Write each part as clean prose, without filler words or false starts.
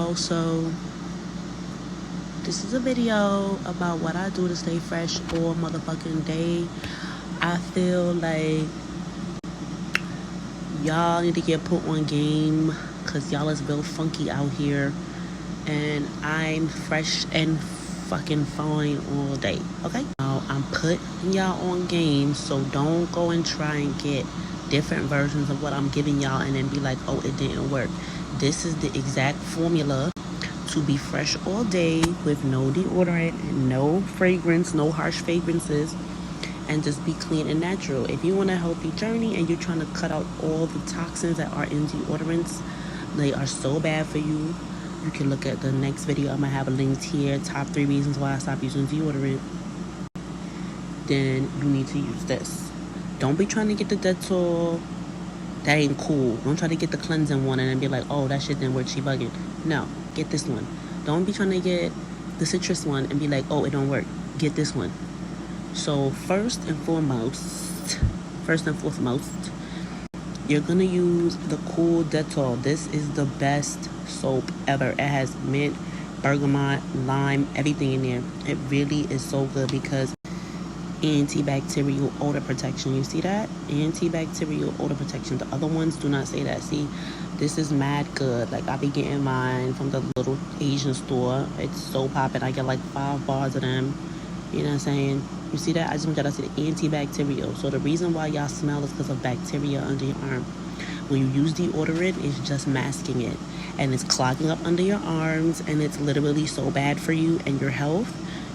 y'all. So this is a video about what I do to stay fresh all motherfucking day. I feel like y'all need to get put on game because y'all is real funky out here, and I'm fresh and fucking fine all day. Okay, now I'm putting y'all on game, so don't go and try and get different versions of what I'm giving y'all and then be like, oh, it didn't work. This is the exact formula to be fresh all day with no deodorant, no fragrance, no harsh fragrances, and just be clean and natural. If you want a healthy journey and you're trying to cut out all the toxins that are in deodorants, they are so bad for you. You can look at the next video. I'm gonna have a link here, top 3 reasons why I stopped using deodorant. Then you need to use this. Don't be trying to get the Dettol. That ain't cool. Don't try to get the cleansing one and then be like, oh, that shit didn't work, she bugging. No, get this one. Don't be trying to get the citrus one and be like, oh, it don't work. Get this one. So first and foremost, you're gonna use the Cool Dettol. This is the best soap ever. It has mint, bergamot, lime, everything in there. It really is so good because antibacterial odor protection. You see that? Antibacterial odor protection. The other ones do not say that. See, this is mad good. Like, I be getting mine from the little Asian store. It's so popping. I get like 5 bars of them. You know what I'm saying? You see that? I just want y'all to see the antibacterial. So the reason why y'all smell is because of bacteria under your arm. When you use deodorant, it's just masking it. And it's clogging up under your arms. And it's literally so bad for you and your health.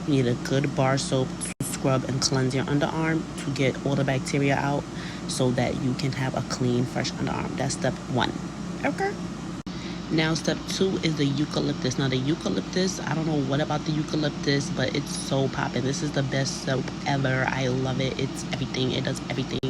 You need a good bar soap to scrub and cleanse your underarm to get all the bacteria out so that you can have a clean, fresh underarm. That's step 1. Okay? Now, step 2 is the eucalyptus. Now, the eucalyptus, I don't know what about the eucalyptus, but it's so popping. This is the best soap ever. I love it. It's everything. It does everything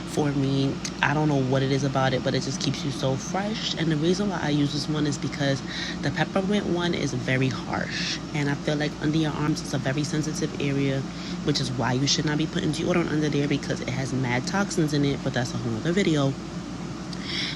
for me. I don't know what it is about it, but it just keeps you so fresh. And the reason why I use this one is because the peppermint one is very harsh. And I feel like under your arms, it's a very sensitive area, which is why you should not be putting deodorant under there because it has mad toxins in it, but that's a whole other video.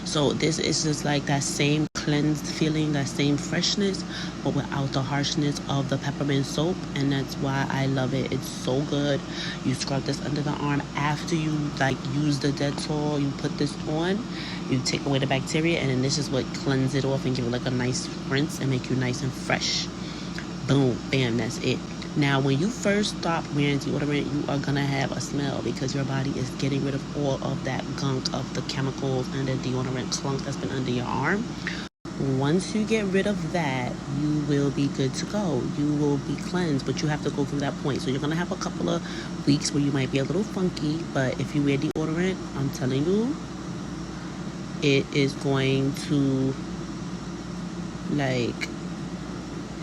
So this is just like that same cleansed feeling, that same freshness, but without the harshness of the peppermint soap, and that's why I love it. It's so good. You scrub this under the arm after you like use the Dettol. You put this on, you take away the bacteria, and then this is what cleanses it off and give it like a nice rinse and make you nice and fresh. Boom, bam, that's it. Now, when you first stop wearing deodorant, you are going to have a smell because your body is getting rid of all of that gunk of the chemicals and the deodorant clunk that's been under your arm. Once you get rid of that, you will be good to go. You will be cleansed, but you have to go through that point. So you're going to have a couple of weeks where you might be a little funky, but if you wear deodorant, I'm telling you, it is going to, like,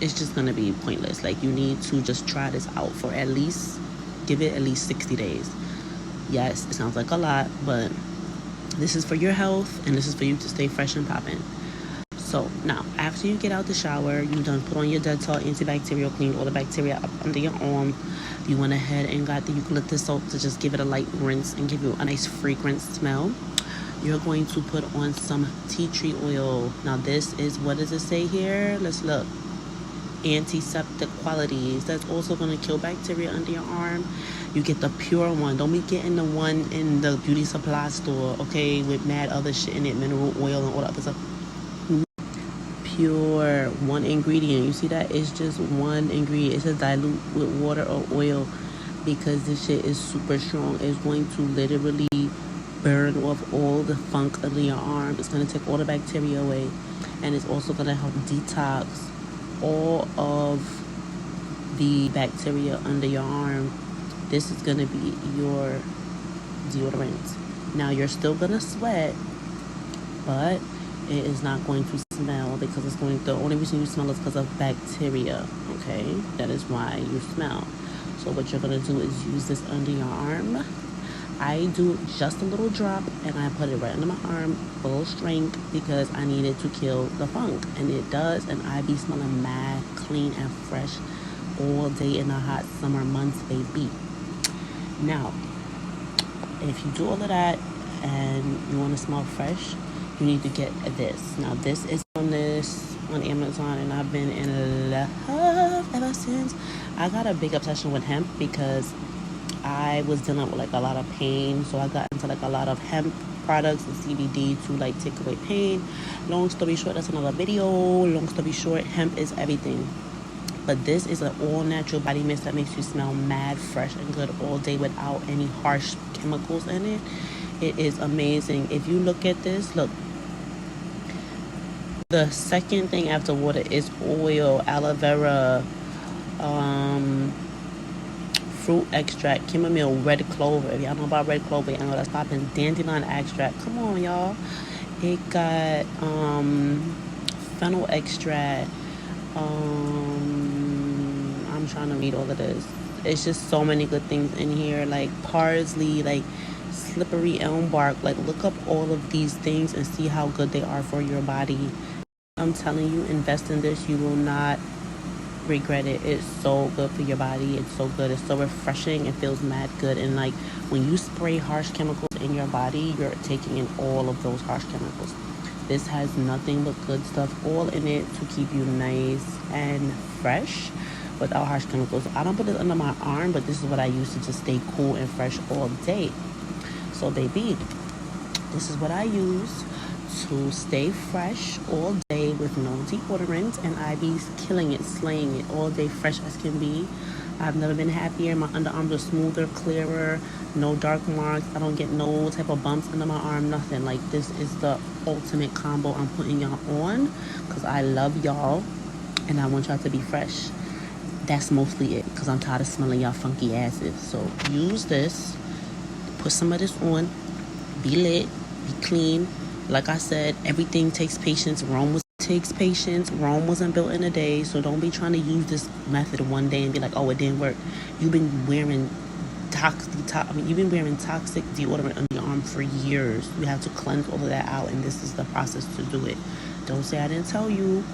it's just gonna be pointless. Like, you need to just try this out for at least, give it at least 60 days. Yes, it sounds like a lot, but this is for your health and this is for you to stay fresh and popping. So now, after you get out the shower, you done put on your Dettol antibacterial, clean all the bacteria up under your arm. You went ahead and got the eucalyptus soap to just give it a light rinse and give you a nice fragrant smell. You're going to put on some tea tree oil. Now this is, what does it say here? Let's look. Antiseptic qualities. That's also going to kill bacteria under your arm. You get the pure one. Don't be getting the one in the beauty supply store, okay, with mad other shit in it, mineral oil and all that other stuff. Pure, one ingredient. You see that? It's just one ingredient. It says dilute with water or oil because this shit is super strong. It's going to literally burn off all the funk under your arm. It's going to take all the bacteria away, and it's also going to help detox all of the bacteria under your arm. This is gonna be your deodorant. Now, you're still gonna sweat, but it is not going to smell because it's going, the only reason you smell is because of bacteria, okay? That is why you smell. So what you're gonna do is use this under your arm. I do just a little drop and I put it right under my arm, full strength, because I need it to kill the funk, and it does. And I be smelling mad clean and fresh all day in the hot summer months, baby. Now, if you do all of that and you want to smell fresh, you need to get this. Now, this is on this on Amazon, and I've been in love ever since. I got a big obsession with hemp because I was dealing with like a lot of pain, so I got into like a lot of hemp products and CBD to like take away pain. Long story short, that's another video. Long story short, hemp is everything. But this is an all natural body mist that makes you smell mad fresh and good all day without any harsh chemicals in it. It is amazing. If you look at this, look, the second thing after water is oil, aloe vera, fruit extract, chamomile, red clover. If y'all know about red clover, y'all know that's popping. Dandelion extract. Come on, y'all. It got fennel extract. I'm trying to read all of this. It's just so many good things in here, like parsley, like slippery elm bark. Like, look up all of these things and see how good they are for your body. I'm telling you, invest in this. You will not regret it. It's so good for your body. It's so good. It's so refreshing. It feels mad good. And like when you spray harsh chemicals in your body, you're taking in all of those harsh chemicals. This has nothing but good stuff all in it to keep you nice and fresh without harsh chemicals. I don't put this under my arm, but this is what I use to just stay cool and fresh all day. So baby, this is what I use to stay fresh all day with no deodorant, and I be killing it, slaying it all day, fresh as can be. I've never been happier. My underarms are smoother, clearer, no dark marks. I don't get no type of bumps under my arm, nothing. Like, this is the ultimate combo I'm putting y'all on because I love y'all and I want y'all to be fresh. That's mostly it because I'm tired of smelling y'all funky asses. So use this, put some of this on, be lit, be clean. Like I said, everything takes patience. Rome wasn't built in a day, so don't be trying to use this method one day and be like, oh, it didn't work. You've been wearing toxic deodorant on your arm for years. You have to cleanse all of that out, and this is the process to do it. Don't say I didn't tell you.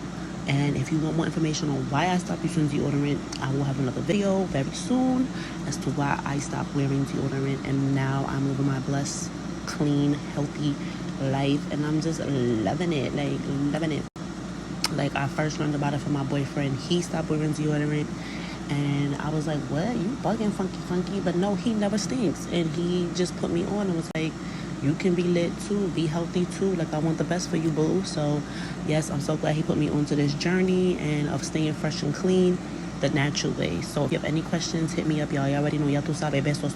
And if you want more information on why I stopped using deodorant, I will have another video very soon as to why I stopped wearing deodorant, and now I'm living my blessed, clean, healthy life, and I'm just loving it. Like, I first learned about it from my boyfriend. He stopped wearing deodorant, and I was like, what? You bugging, funky? But no, he never stinks, and he just put me on and was like, you can be lit too, be healthy too. Like, I want the best for you, boo. So yes, I'm so glad he put me onto this journey and of staying fresh and clean the natural way. So if you have any questions, hit me up, y'all. Y'all already know. Y'all tu sabe. Besos.